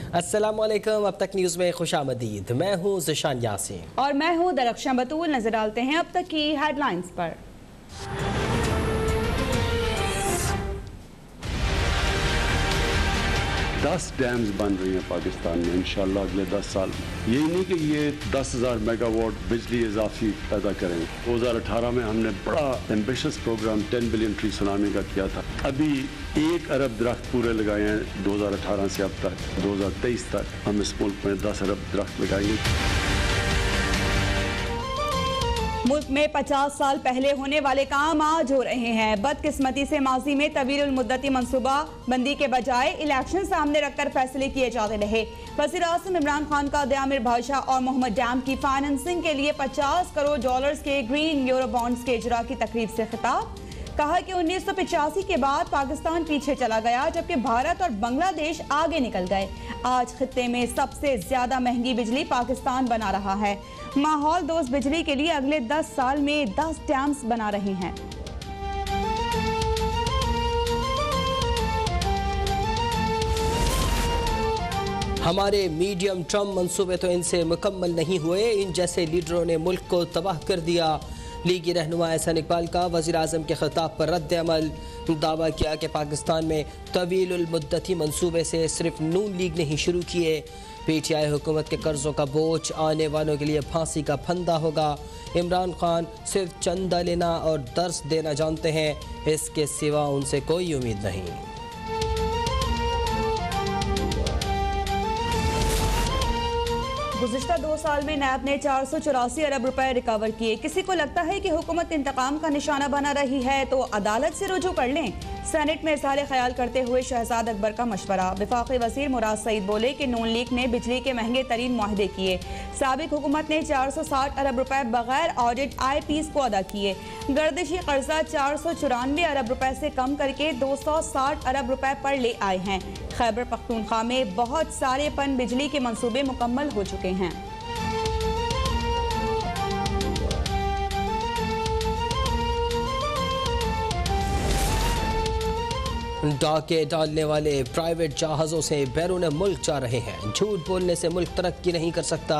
अस्सलामुअलैकुम। अब तक न्यूज़ में खुशामदीद। मैं हूँ ज़िशान यासीन और मैं हूँ दरख्शां बतूल। नजर डालते हैं अब तक की हेडलाइंस पर। 10 डैम्स बन रही हैं पाकिस्तान में इंशाल्लाह अगले 10 साल। यही नहीं कि ये 10,000 मेगावाट बिजली इजाफी पैदा करेंगे। 2018 में हमने बड़ा ambitious programme 10 billion tree tsunami का किया था। अभी 1 अरब दरख्त पूरे लगाए हैं 2018 से अब तक। 2023 तक हम इस मुल्क में 10 अरब दरख्त लगाएंगे। मुल्क में 50 साल पहले होने वाले काम आज हो रहे हैं। बदकिस्मती से माजी में तवील मुद्दती मनसूबा बंदी के बजाय इलेक्शन सामने रखकर फैसले किए जाते रहे। वज़ीर आज़म इमरान खान का आमिर बादशाह और मोहम्मद डैम की फाइनेंसिंग के लिए $50 करोड़ के ग्रीन यूरो बॉन्ड्स के इजरा की तकरीब से खिताब। कहा कि 1985 के बाद पाकिस्तान पीछे चला गया जबकि भारत और बांग्लादेश आगे निकल गए। आज खित्ते में सबसे ज्यादा महंगी बिजली पाकिस्तान बना रहा है। माहौल दोस्त बिजली के लिए अगले 10 साल में 10 डैम्स बना रहे हैं। हमारे मीडियम टर्म मंसूबे तो इनसे मुकम्मल नहीं हुए। इन जैसे लीडरों ने मुल्क को तबाह कर दिया। लीगी रहनुमा एहसान इकबाल का वज़ीर आज़म के खिताब पर रद्द अमल। दावा किया कि पाकिस्तान में तवील मुद्दती मंसूबे से सिर्फ नून लीग ने ही शुरू किए। PTI हुकूमत के कर्जों का बोझ आने वालों के लिए फांसी का फंदा होगा। इमरान खान सिर्फ चंदा लेना और दर्स देना जानते हैं, इसके सिवा उनसे कोई उम्मीद नहीं। गुज़िश्ता 2 साल में नैब ने 484 अरब रुपए रिकवर किए। किसी को लगता है कि हुकूमत इंतकाम का निशाना बना रही है तो अदालत से रुजू कर लें। सेनेट में इज़हार ख्याल करते हुए शहजाद अकबर का मशवरा। वफाकी वज़ीर मुराद सईद बोले कि नून लीग ने बिजली के महंगे तरीन मुआहदे किए। साबिक हुकूमत ने 460 अरब रुपए बगैर ऑडिट IPs को अदा किए। गर्दिशी कर्जा 494 अरब रुपए से कम करके 260 अरब रुपए पर ले आए हैं। खैबर पख्तूनख्वा में बहुत सारे पन बिजली के मंसूबे मुकम्मल हो चुके हैं। डाके डालने वाले प्राइवेट जहाज़ों से बैरून मुल्क जा रहे हैं। झूठ बोलने से मुल्क तरक्की नहीं कर सकता।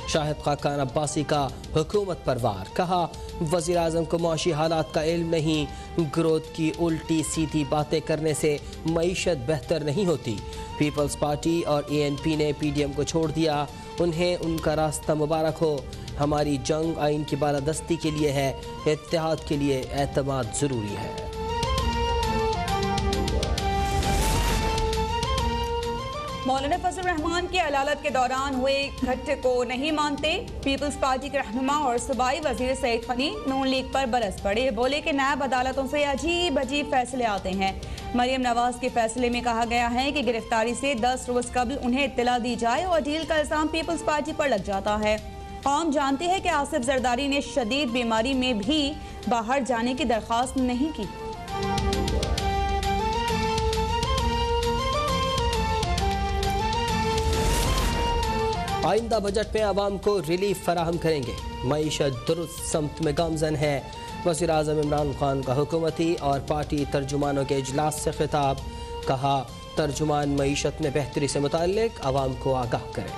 शाहिद खाकान अब्बासी का हुकूमत पर वार। कहा वज़ीर आज़म को मुआशी हालात का इल्म नहीं। ग्रोथ की उल्टी सीधी बातें करने से मईशत बेहतर नहीं होती। पीपल्स पार्टी और ANP ने PDM को छोड़ दिया। उन्हें उनका रास्ता मुबारक हो। हमारी जंग आइन की बालादस्ती के लिए है, इत्तेहाद के लिए एतमाद ज़रूरी है। मौलाना फजल रहमान की अदालत के दौरान हुए इकट्ठे को नहीं मानते। पीपल्स पार्टी के रहनुमा और सूबाई वजीर सईद खनी नून लीग पर बरस पड़े। बोले कि नैब अदालतों से अजीब अजीब फैसले आते हैं। मरियम नवाज के फैसले में कहा गया है कि गिरफ्तारी से 10 रोज कबल उन्हें इत्तला दी जाए और डील का इल्जाम पीपल्स पार्टी पर लग जाता है। कौम जानती है कि आसिफ जरदारी ने शदीद बीमारी में भी बाहर जाने की दरख्वास्त नहीं की। आइंदा बजट में आवाम को रिलीफ फराहम करेंगे। मईशत दुरुस्त समत में गामजन है। वज़ीर आज़म इमरान खान का हुकूमती और पार्टी तर्जुमानों के इजलास से खिताब। कहा तर्जुमान मईशत में बेहतरी से मुताल्लिक आवाम को आगाह करें।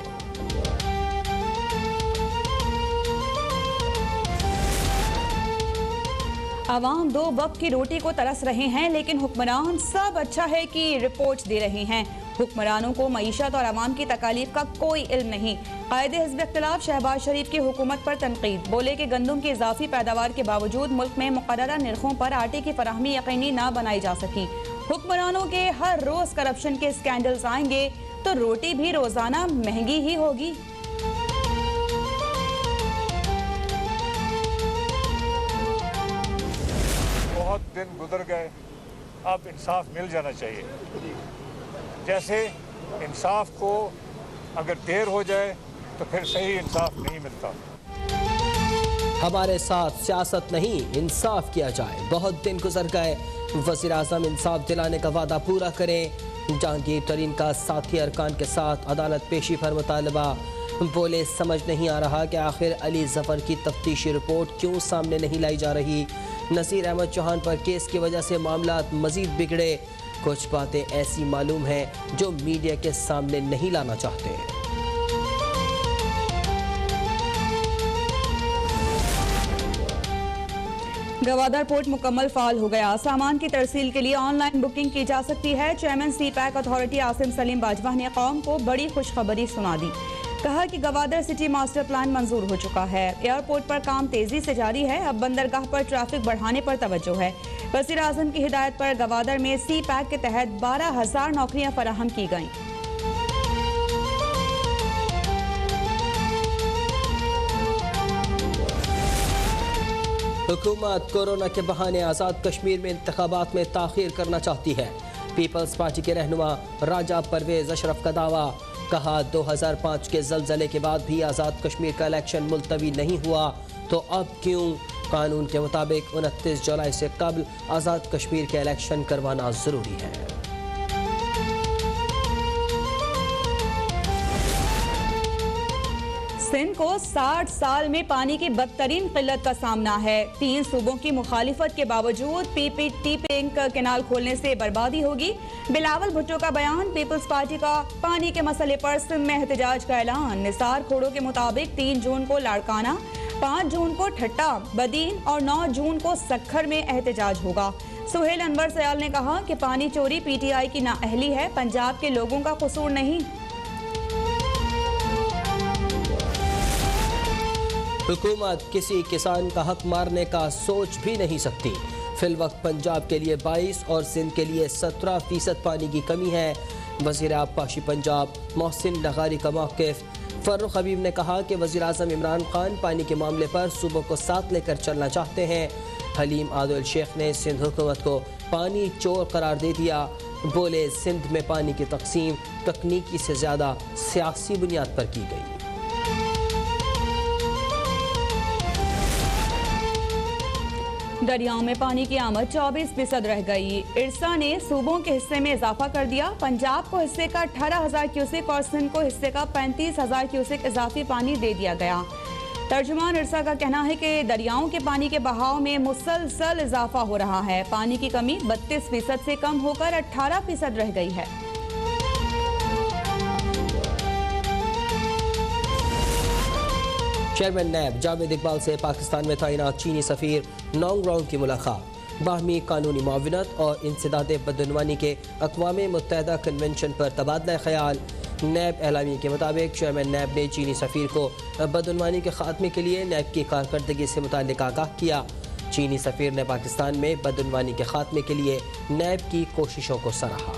आवाम 2 वक्त की रोटी को तरस रहे हैं लेकिन हुक्मरान सब अच्छा है कि रिपोर्ट दे रहे हैं। हुक्मरानों को मईशत और आवाम की तकालीफ का कोई इल्म नहीं। कायदे हिज़्ब इख्तिलाफ शहबाज शरीफ की हुकूमत पर तनकीद। बोले कि गंदम की इजाफी पैदावार के बावजूद मुल्क में मुकर्ररा निर्खों पर आटे की फराहमी यकीनी ना बनाई जा सकी। हुक्मरानों के हर रोज करप्शन के स्कैंडल्स आएंगे तो रोटी भी रोजाना महंगी ही होगी। बहुत दिन गुजर गए, अब इंसाफ मिल जाना चाहिए। जैसे इंसाफ को अगर देर हो जाए तो फिर सही इंसाफ नहीं मिलता। हमारे साथ सियासत नहीं, इंसाफ किया जाए। बहुत दिन गुजर गए, वज़ीर आज़म इंसाफ दिलाने का वादा पूरा करें। जहांगीर तरीन का साथी अरकान के साथ अदालत पेशी पर मुतालबा। बोले समझ नहीं आ रहा कि आखिर अली जफ़र की तफ्तीशी रिपोर्ट क्यों सामने नहीं लाई जा रही। नसीर अहमद चौहान पर केस की वजह से मामला मजीद बिगड़े। कुछ बातें ऐसी मालूम हैं जो मीडिया के सामने नहीं लाना चाहते। गवादर पोर्ट मुकम्मल फाल हो गया। सामान की तरसील के लिए ऑनलाइन बुकिंग की जा सकती है। Chairman C pack authority Asim Salim Bajwa ने कौम को बड़ी खुशखबरी सुना दी। कहा कि गवादर सिटी मास्टर प्लान मंजूर हो चुका है। एयरपोर्ट पर काम तेजी से जारी है। अब बंदरगाह पर ट्रैफिक बढ़ाने पर तवज्जो है। वज़ीर आज़म की हिदायत पर गवादर में सी पैक के तहत 12,000 नौकरियां फराहम की गईं। हुकूमत कोरोना के बहाने आज़ाद कश्मीर में इंतखाबात में ताख़ीर करना चाहती है। पीपल्स पार्टी के रहनुमा राजा परवेज अशरफ का दावा। कहा 2005 के ज़लज़ले के बाद भी आज़ाद कश्मीर का इलेक्शन मुलतवी नहीं हुआ तो अब क्यों? कानून के मुताबिक 29 जुलाई से कबल आज़ाद कश्मीर के इलेक्शन करवाना ज़रूरी है। सिंध को 60 साल में पानी की बदतरीन किल्लत का सामना है। 3 सूबों की मुखालिफत के बावजूद पीपीटी पिंक कैनाल खोलने से बर्बादी होगी। बिलावल भुट्टो का बयान। पीपल्स पार्टी का पानी के मसले पर सिंध में एहतजाज का ऐलान। निसार खोड़ों के मुताबिक 3 जून को लाड़काना, 5 जून को ठट्टा बदीन और 9 जून को सक्खर में एहतजाज होगा। सुहेल अनवर सयाल ने कहा कि पानी चोरी पीटीआई की नाअहली है, पंजाब के लोगों का कसूर नहीं। हुकूमत किसी किसान का हक मारने का सोच भी नहीं सकती। फिलवक्त पंजाब के लिए 22 और सिंध के लिए 17% पानी की कमी है। वज़ीर आबपाशी पंजाब मोहसिन नगारी का मौक़िफ़। फ़र्रुख हबीब ने कहा कि वज़ीर आज़म इमरान खान पानी के मामले पर सूबों को साथ लेकर चलना चाहते हैं। हलीम आदिल शेख ने सिंध हुकूमत को पानी चोर करार दे दिया। बोले सिंध में पानी की तकसीम तकनीकी से ज़्यादा सियासी बुनियाद पर की गई। दरियाओं में पानी की आमद 24% रह गई। इरसा ने सूबों के हिस्से में इजाफा कर दिया। पंजाब को हिस्से का 18,000 क्यूसेक और सिंध को हिस्से का 35,000 क्यूसेक इजाफी पानी दे दिया गया। तर्जुमान इरसा का कहना है कि दरियाओं के पानी के बहाव में मुसलसल इजाफा हो रहा है। पानी की कमी 32% से कम होकर 18% रह गई है। चेयरमैन नैब जावेद इकबाल से पाकिस्तान में तैनात चीनी सफ़ीर नोंग रोंग की मुलाकात। बाहमी कानूनी मुआवनत और इंसदाद बदनवानी के अक़वाम मुत्तहदा कन्वेंशन पर तबादला ख्याल। नैब एलामी के मुताबिक चेयरमैन नैब ने चीनी सफ़ीर को बदनवानी के खात्मे के लिए नैब की कारकर्दगी से मुताल्लिक़ आगाह किया। चीनी सफ़ीर ने पाकिस्तान में बदनवानी के खात्मे के लिए नैब की कोशिशों को सराहा।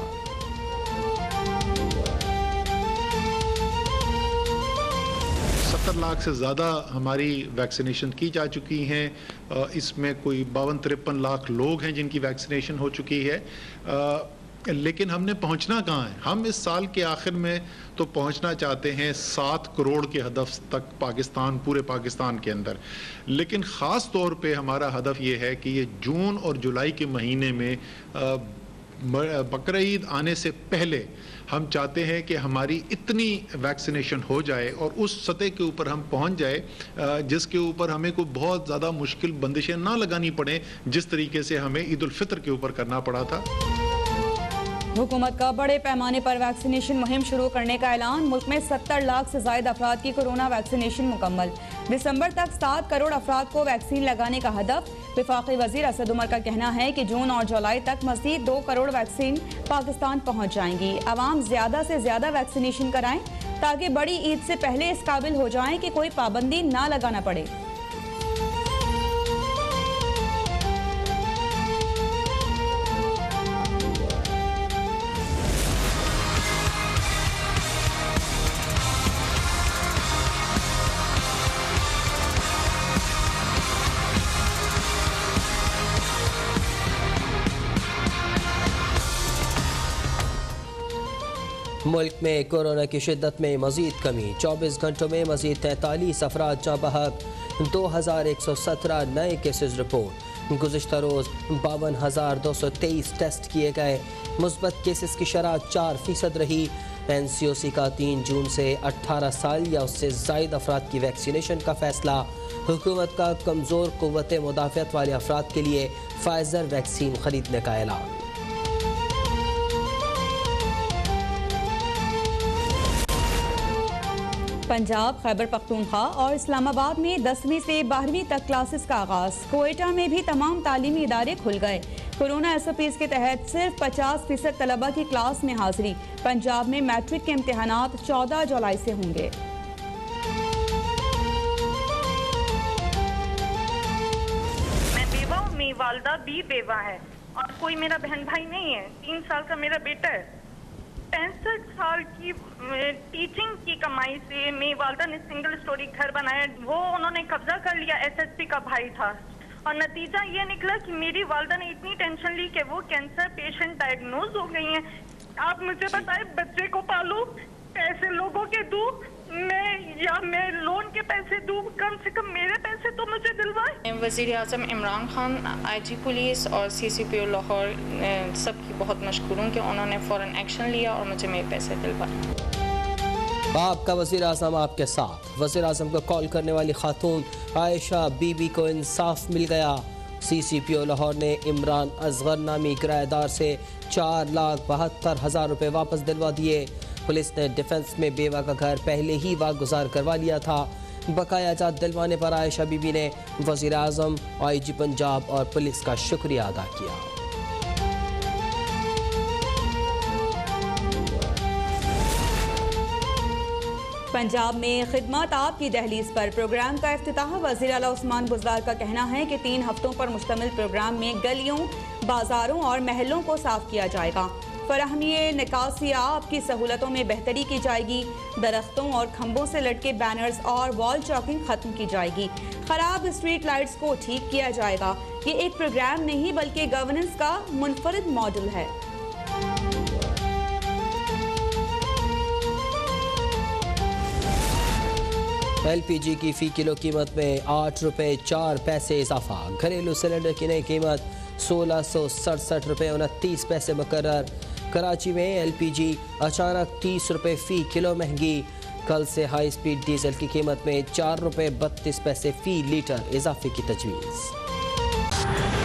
70 लाख से ज़्यादा हमारी वैक्सीनेशन की जा चुकी हैं। इसमें कोई 52-53 लाख लोग हैं जिनकी वैक्सीनेशन हो चुकी है। लेकिन हमने पहुंचना कहाँ है? हम इस साल के आखिर में तो पहुंचना चाहते हैं 7 करोड़ के हदफ तक पाकिस्तान, पूरे पाकिस्तान के अंदर। लेकिन ख़ास तौर पे हमारा हदफ ये है कि ये जून और जुलाई के महीने में बकरीद आने से पहले हम चाहते हैं कि हमारी इतनी वैक्सीनेशन हो जाए और उस सतह के ऊपर हम पहुंच जाए जिसके ऊपर हमें कोई बहुत ज़्यादा मुश्किल बंदिशें ना लगानी पड़े, जिस तरीके से हमें ईद उल फितर के ऊपर करना पड़ा था। हुकूमत का बड़े पैमाने पर वैक्सीनेशन मुहिम शुरू करने का ऐलान। मुल्क में 70 लाख से ज़ायद अफराद की कोरोना वैक्सीनेशन मुकम्मल। दिसंबर तक 7 करोड़ अफराद को वैक्सीन लगाने का हदफ। वफाकी वज़ीर असद उमर का कहना है कि जून और जुलाई तक मज़ीद 2 करोड़ वैक्सीन पाकिस्तान पहुँच जाएंगी। आवाम ज़्यादा से ज़्यादा वैक्सीनेशन कराएं ताकि बड़ी ईद से पहले इस काबिल हो जाएं कि कोई पाबंदी ना लगाना पड़े। मुल्क में कोरोना की शिद्दत में मज़ीद कमी। 24 घंटों में मज़ीद 43 अफराद जाँ बहक। 2117 नए केसेस रिपोर्ट। गुज़िश्ता रोज़ 52,223 टेस्ट किए गए। मुस्बत केसेस की शरह 4% रही। NCOC का 3 जून से 18 साल या उससे ज़ायद अफराद की वैक्सीनेशन का फ़ैसला। हुकूमत का कमज़ोर क़ुव्वत मुदाफ़अत वाले अफराद के लिए फ़ाइज़र वैक्सीन ख़रीदने का ऐलान। पंजाब, खैबर पख्तूनख्वा और इस्लामाबाद में 10वीं से 12वीं तक क्लासेस का आगाज। कोयटा में भी तमाम तालीमी इदारे खुल गए। कोरोना SOPs के तहत सिर्फ 50% तलबा की क्लास में हाजिरी। पंजाब में मैट्रिक के इम्तिहानात 14 जुलाई से होंगे। मैं बेवा हूँ, मेरी वालदा भी बेवा है और कोई मेरा बहन भाई नहीं है। 3 साल का मेरा बेटा है। 65 साल की टीचिंग की कमाई से मेरी वालदा ने सिंगल स्टोरी घर बनाया। वो उन्होंने कब्जा कर लिया। SSP का भाई था और नतीजा ये निकला कि मेरी वालदा ने इतनी टेंशन ली कि वो कैंसर पेशेंट डायग्नोज हो गई हैं। आप मुझे बताएं, बच्चे को पालूं, पैसे लोगों के दूं मैं लोन के पैसे दूं, कम से कम मेरे पैसे तो मुझे दिलवाएं। वज़ीर आज़म इमरान खान, IG पुलिस और CCPO लाहौर सबकी बहुत मशकूर हूँ कि उन्होंने फ़ौरन एक्शन लिया और मुझे मेरे पैसे दिलवाए। आपका वज़ीर आज़म आपके साथ। वज़ीर आज़म को कॉल करने वाली खातून आयशा बीबी को इंसाफ मिल गया। CCPO लाहौर ने इमरान असगर नामी किराएदार से 4,72,000 रुपये वापस दिलवा दिए। पुलिस ने डिफेंस में बेवा का घर पहले ही वागुजार करवा लिया था। बकाया जात दिलवाने पर आयशा बीबी ने वज़ीर आज़म, IG पंजाब और पुलिस का शुक्रिया अदा किया। पंजाब में खिदमत आपकी दहलीज पर प्रोग्राम का इफ्तिताह। वज़ीर आला उस्मान बुज़दार का कहना है कि 3 हफ्तों पर मुश्तमिल प्रोग्राम में गलियों, बाजारों और महलों को साफ किया जाएगा। फराहमी निकासी आपकी सहूलतों में बेहतरी की जाएगी। दरख्तों और खंभों से लटके बैनर्स और वॉल चॉकिंग खत्म की जाएगी। खराब स्ट्रीट लाइट्स को ठीक किया जाएगा। ये एक प्रोग्राम नहीं बल्कि गवर्नेंस का मुनफरिद मॉडल है। LPG की फ़ी किलो कीमत में 8 रुपये 4 पैसे इजाफा। घरेलू सिलेंडर की नई कीमत 1667 रुपये 29 पैसे मुकर्रर। कराची में LPG अचानक 30 रुपये फ़ी किलो महंगी। कल से हाई स्पीड डीजल की कीमत में 4 रुपये 32 पैसे फ़ी लीटर इजाफे की तजवीज़।